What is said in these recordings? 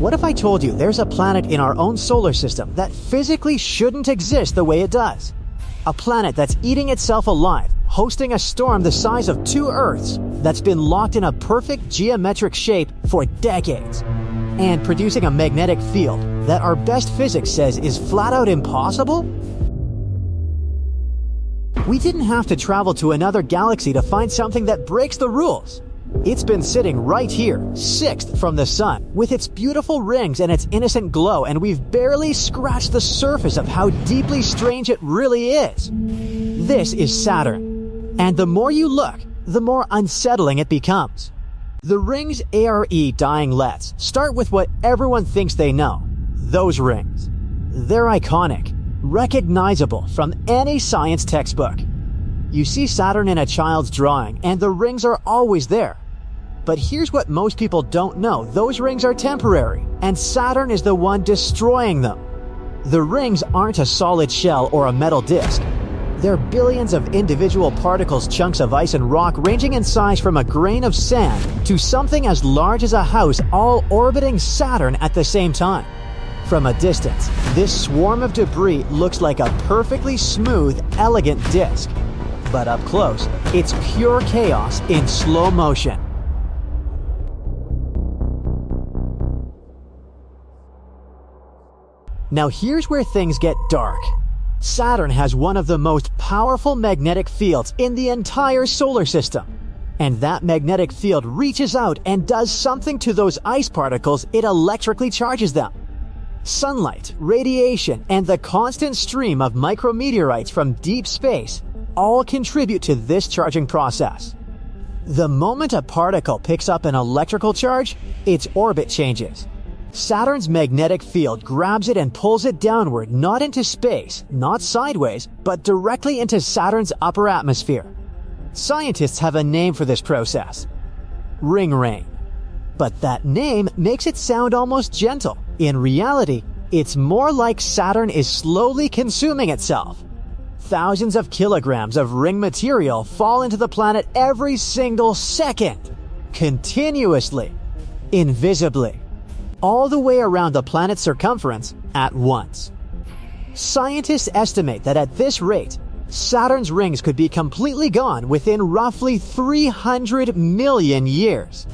What if I told you there's a planet in our own solar system that physically shouldn't exist the way it does? A planet that's eating itself alive, hosting a storm the size of 2 Earths that's been locked in a perfect geometric shape for decades, and producing a magnetic field that our best physics says is flat out impossible? We didn't have to travel to another galaxy to find something that breaks the rules. It's been sitting right here, 6th from the sun, with its beautiful rings and its innocent glow, and we've barely scratched the surface of how deeply strange it really is. This is Saturn, and the more you look, the more unsettling it becomes. The rings ARE dying lets start with what everyone thinks they know. Those rings. They're iconic, recognizable from any science textbook. You see Saturn in a child's drawing, and the rings are always there. But here's what most people don't know. Those rings are temporary, and Saturn is the one destroying them. The rings aren't a solid shell or a metal disc. They're billions of individual particles, chunks of ice and rock ranging in size from a grain of sand to something as large as a house, all orbiting Saturn at the same time. From a distance, this swarm of debris looks like a perfectly smooth, elegant disc. But up close, it's pure chaos in slow motion. Now here's where things get dark. Saturn has one of the most powerful magnetic fields in the entire solar system. And that magnetic field reaches out and does something to those ice particles. It electrically charges them. Sunlight, radiation, and the constant stream of micrometeorites from deep space all contribute to this charging process. The moment a particle picks up an electrical charge, its orbit changes. Saturn's magnetic field grabs it and pulls it downward, not into space, not sideways, but directly into Saturn's upper atmosphere. Scientists have a name for this process: ring rain. But that name makes it sound almost gentle. In reality, it's more like Saturn is slowly consuming itself. Thousands of kilograms of ring material fall into the planet every single second, continuously, invisibly, all the way around the planet's circumference at once. Scientists estimate that at this rate, Saturn's rings could be completely gone within roughly 300 million years.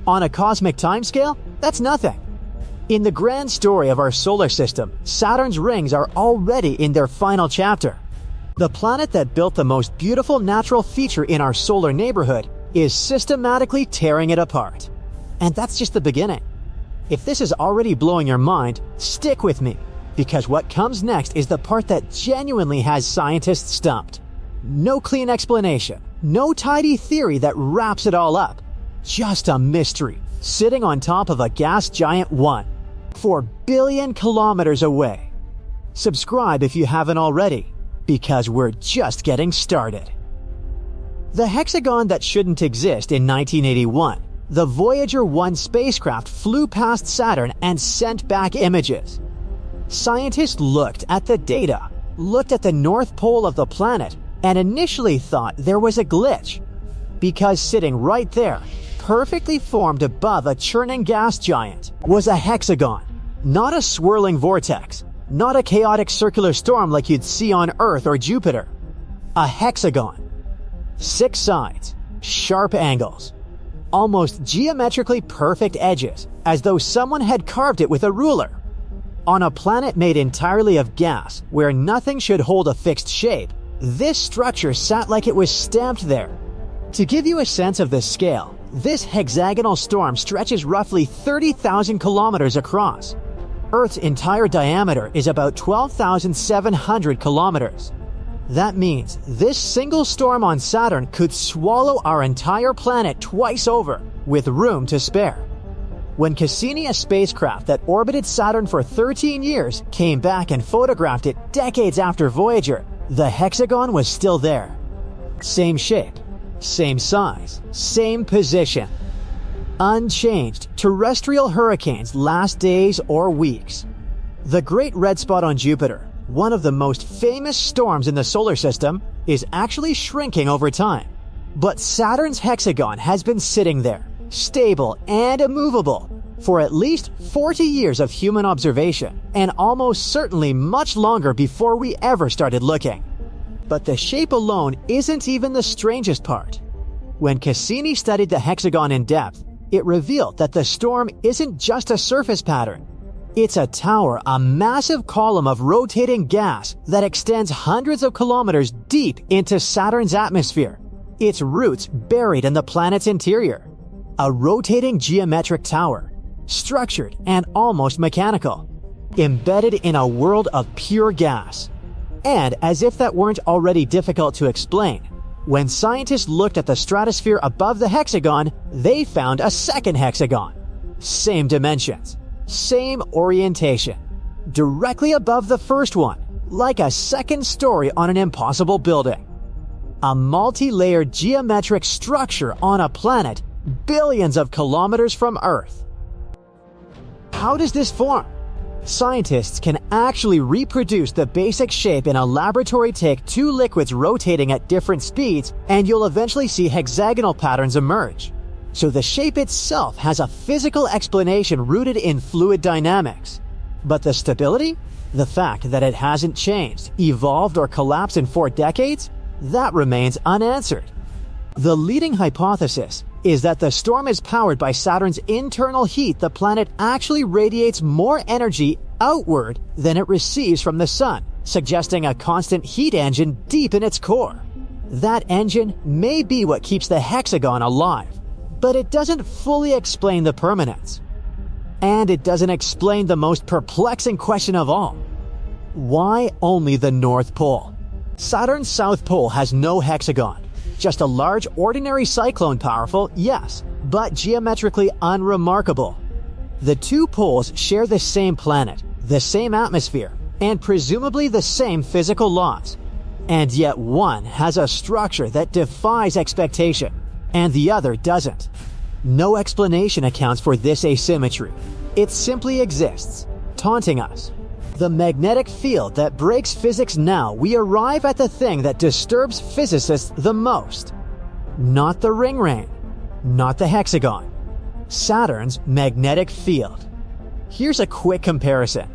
On a cosmic timescale, that's nothing. In the grand story of our solar system, Saturn's rings are already in their final chapter. The planet that built the most beautiful natural feature in our solar neighborhood is systematically tearing it apart. And that's just the beginning. If this is already blowing your mind, stick with me, because what comes next is the part that genuinely has scientists stumped. No clean explanation, no tidy theory that wraps it all up. Just a mystery, sitting on top of a gas giant 4 billion kilometers away. Subscribe if you haven't already, because we're just getting started. The hexagon that shouldn't exist in 1981. The Voyager 1 spacecraft flew past Saturn and sent back images. Scientists looked at the data, looked at the north pole of the planet, and initially thought there was a glitch. Because sitting right there, perfectly formed above a churning gas giant, was a hexagon. Not a swirling vortex, not a chaotic circular storm like you'd see on Earth or Jupiter. A hexagon. 6 sides, sharp angles, almost geometrically perfect edges, as though someone had carved it with a ruler. On a planet made entirely of gas, where nothing should hold a fixed shape, this structure sat like it was stamped there. To give you a sense of the scale, this hexagonal storm stretches roughly 30,000 kilometers across. Earth's entire diameter is about 12,700 kilometers. That means this single storm on Saturn could swallow our entire planet twice over, with room to spare. When Cassini, a spacecraft that orbited Saturn for 13 years, came back and photographed it decades after Voyager, the hexagon was still there. Same shape, same size, same position. Unchanged, terrestrial hurricanes last days or weeks. The Great Red Spot on Jupiter, one of the most famous storms in the solar system, is actually shrinking over time. But Saturn's hexagon has been sitting there, stable and immovable, for at least 40 years of human observation, and almost certainly much longer before we ever started looking. But the shape alone isn't even the strangest part. When Cassini studied the hexagon in depth, it revealed that the storm isn't just a surface pattern. It's a tower, a massive column of rotating gas that extends hundreds of kilometers deep into Saturn's atmosphere, its roots buried in the planet's interior. A rotating geometric tower, structured and almost mechanical, embedded in a world of pure gas. And as if that weren't already difficult to explain, when scientists looked at the stratosphere above the hexagon, they found a second hexagon. Same dimensions, same orientation, directly above the first one, like a second story on an impossible building. A multi-layered geometric structure on a planet billions of kilometers from Earth. How does this form? Scientists can actually reproduce the basic shape in a laboratory. Take two liquids rotating at different speeds, and you'll eventually see hexagonal patterns emerge. So the shape itself has a physical explanation rooted in fluid dynamics. But the stability? The fact that it hasn't changed, evolved, or collapsed in 4 decades? That remains unanswered. The leading hypothesis is that the storm is powered by Saturn's internal heat. The planet actually radiates more energy outward than it receives from the sun, suggesting a constant heat engine deep in its core. That engine may be what keeps the hexagon alive, but it doesn't fully explain the permanence. And it doesn't explain the most perplexing question of all. Why only the North Pole? Saturn's South Pole has no hexagon. Just a large ordinary cyclone, powerful, yes, but geometrically unremarkable. The two poles share the same planet, the same atmosphere, and presumably the same physical laws. And yet one has a structure that defies expectation, and the other doesn't. No explanation accounts for this asymmetry. It simply exists, taunting us. The magnetic field that breaks physics. Now we arrive at the thing that disturbs physicists the most. Not the ring ring, not the hexagon. Saturn's magnetic field. Here's a quick comparison.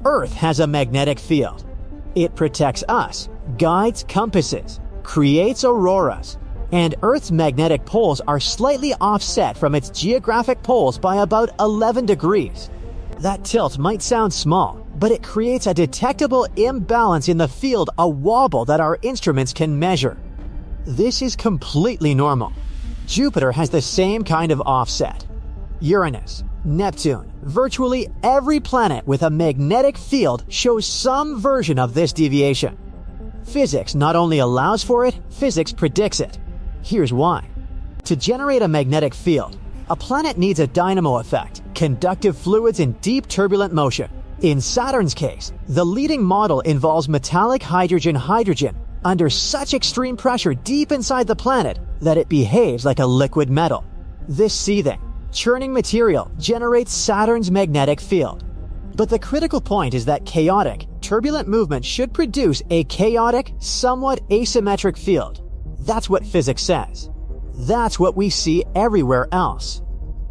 Earth has a magnetic field. It protects us, guides compasses, creates auroras, and Earth's magnetic poles are slightly offset from its geographic poles by about 11 degrees. That tilt might sound small, but it creates a detectable imbalance in the field, a wobble that our instruments can measure. This is completely normal. Jupiter has the same kind of offset. Uranus, Neptune, virtually every planet with a magnetic field shows some version of this deviation. Physics not only allows for it, physics predicts it. Here's why. To generate a magnetic field, a planet needs a dynamo effect, conductive fluids in deep turbulent motion. In Saturn's case, the leading model involves metallic hydrogen-hydrogen under such extreme pressure deep inside the planet that it behaves like a liquid metal. This seething, churning material generates Saturn's magnetic field. But the critical point is that chaotic, turbulent movement should produce a chaotic, somewhat asymmetric field. That's what physics says. That's what we see everywhere else.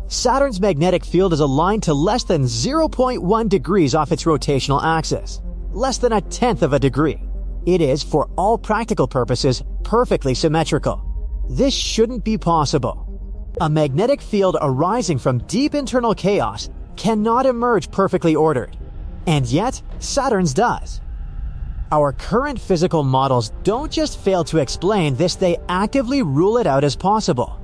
Saturn's magnetic field is aligned to less than 0.1 degrees off its rotational axis, less than 1/10 of a degree. It is, for all practical purposes, perfectly symmetrical. This shouldn't be possible. A magnetic field arising from deep internal chaos cannot emerge perfectly ordered. And yet, Saturn's does. Our current physical models don't just fail to explain this, they actively rule it out as possible.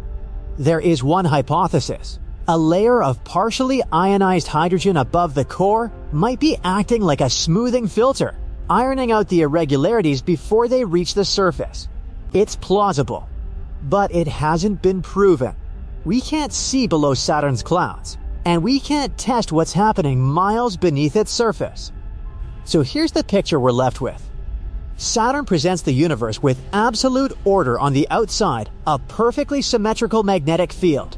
There is one hypothesis. A layer of partially ionized hydrogen above the core might be acting like a smoothing filter, ironing out the irregularities before they reach the surface. It's plausible, but it hasn't been proven. We can't see below Saturn's clouds, and we can't test what's happening miles beneath its surface. So here's the picture we're left with. Saturn presents the universe with absolute order on the outside, a perfectly symmetrical magnetic field,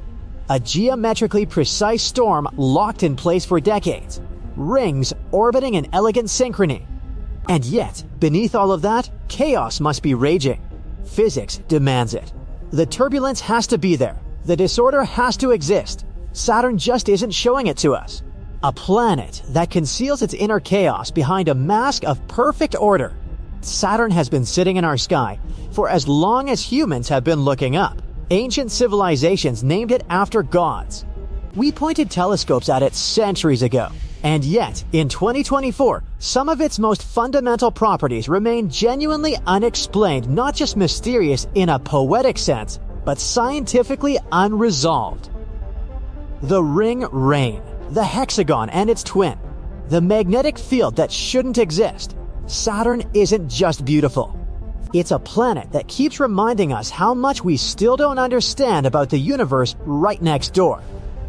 a geometrically precise storm locked in place for decades, rings orbiting in elegant synchrony. And yet, beneath all of that, chaos must be raging. Physics demands it. The turbulence has to be there. The disorder has to exist. Saturn just isn't showing it to us. A planet that conceals its inner chaos behind a mask of perfect order. Saturn has been sitting in our sky for as long as humans have been looking up. Ancient civilizations named it after gods. We pointed telescopes at it centuries ago, and yet, in 2024, some of its most fundamental properties remain genuinely unexplained, not just mysterious in a poetic sense, but scientifically unresolved. The ring ring, the hexagon and its twin, the magnetic field that shouldn't exist. Saturn isn't just beautiful. It's a planet that keeps reminding us how much we still don't understand about the universe right next door.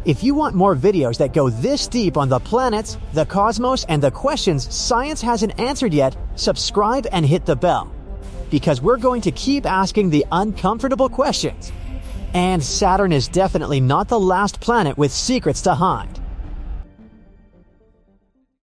If you want more videos that go this deep on the planets, the cosmos, and the questions science hasn't answered yet, subscribe and hit the bell. Because we're going to keep asking the uncomfortable questions. And Saturn is definitely not the last planet with secrets to hide.